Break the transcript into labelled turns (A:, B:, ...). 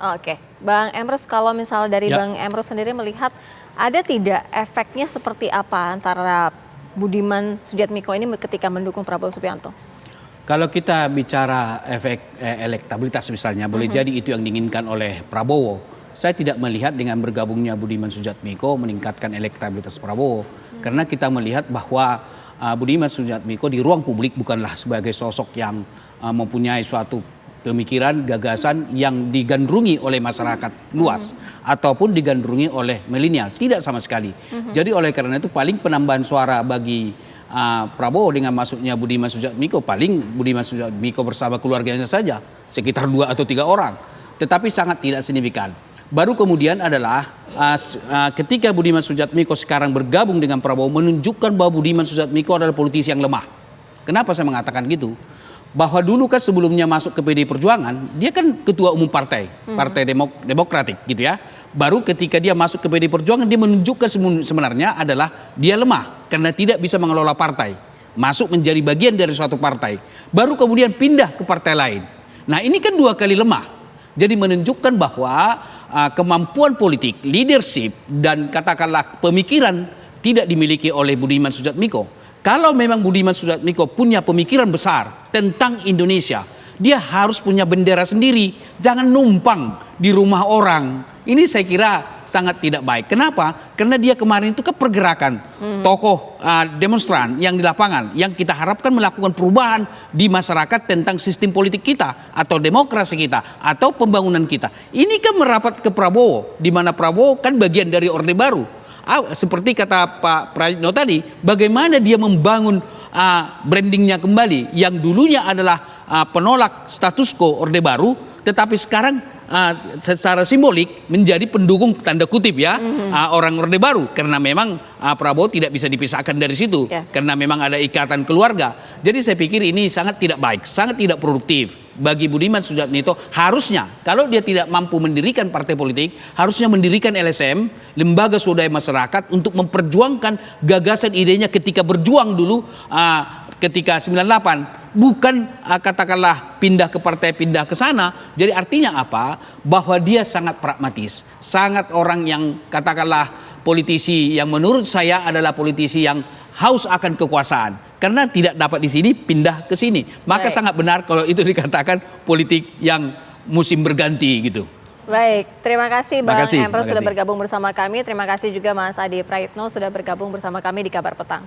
A: Oke, Bang Emrus, kalau misalnya dari
B: Ya,
A: Bang Emrus sendiri melihat ada tidak efeknya seperti apa antara Budiman Sujatmiko ini ketika mendukung Prabowo Subianto?
B: kalau kita bicara efek elektabilitas misalnya, boleh jadi itu yang diinginkan oleh Prabowo. Saya tidak melihat dengan bergabungnya Budiman Sujatmiko meningkatkan elektabilitas Prabowo. Karena kita melihat bahwa Budiman Sujatmiko di ruang publik bukanlah sebagai sosok yang mempunyai suatu pemikiran, gagasan yang digandrungi oleh masyarakat luas ataupun digandrungi oleh milenial. Tidak sama sekali. Jadi oleh karena itu paling penambahan suara bagi Prabowo dengan masuknya Budiman Sujatmiko, paling Budiman Sujatmiko bersama keluarganya saja sekitar 2 atau 3 orang, tetapi sangat tidak signifikan. Baru kemudian adalah ketika Budiman Sujatmiko sekarang bergabung dengan Prabowo, menunjukkan bahwa Budiman Sujatmiko adalah politisi yang lemah. Kenapa saya mengatakan gitu? Bahwa dulu kan sebelumnya masuk ke PDI Perjuangan, dia kan ketua umum partai, Partai Demokratik gitu ya. Baru ketika dia masuk ke PDI Perjuangan, dia menunjukkan sebenarnya adalah dia lemah karena tidak bisa mengelola partai. Masuk menjadi bagian dari suatu partai. Baru kemudian pindah ke partai lain. Nah ini kan 2 kali lemah. Jadi menunjukkan bahwa kemampuan politik, leadership, dan katakanlah pemikiran tidak dimiliki oleh Budiman Sujatmiko. Kalau memang Budiman Sujatmiko punya pemikiran besar tentang Indonesia, dia harus punya bendera sendiri, jangan numpang di rumah orang. Ini saya kira sangat tidak baik. Kenapa? Karena dia kemarin itu ke pergerakan tokoh demonstran yang di lapangan, yang kita harapkan melakukan perubahan di masyarakat tentang sistem politik kita, atau demokrasi kita, atau pembangunan kita. Ini kan merapat ke Prabowo, di mana Prabowo kan bagian dari Orde Baru. Seperti kata Pak Prayitno tadi, bagaimana dia membangun brandingnya kembali yang dulunya adalah penolak status quo Orde Baru, tetapi sekarang secara simbolik menjadi pendukung tanda kutip ya orang Orde Baru, karena memang Prabowo tidak bisa dipisahkan dari situ karena memang ada ikatan keluarga. Jadi saya pikir ini sangat tidak baik, sangat tidak produktif bagi Budiman Sujatmiko. Harusnya kalau dia tidak mampu mendirikan partai politik, harusnya mendirikan LSM, lembaga swadaya masyarakat, untuk memperjuangkan gagasan idenya ketika berjuang dulu ketika 98. Bukan katakanlah pindah ke partai, pindah ke sana. Jadi artinya apa? Bahwa dia sangat pragmatis, sangat orang yang katakanlah politisi yang menurut saya adalah politisi yang haus akan kekuasaan. Karena tidak dapat di sini, pindah ke sini. Maka sangat benar kalau itu dikatakan politik yang musim berganti gitu.
A: Baik, terima kasih Bang Emrus sudah bergabung bersama kami. Terima kasih juga Mas Adi Prayitno sudah bergabung bersama kami di Kabar Petang.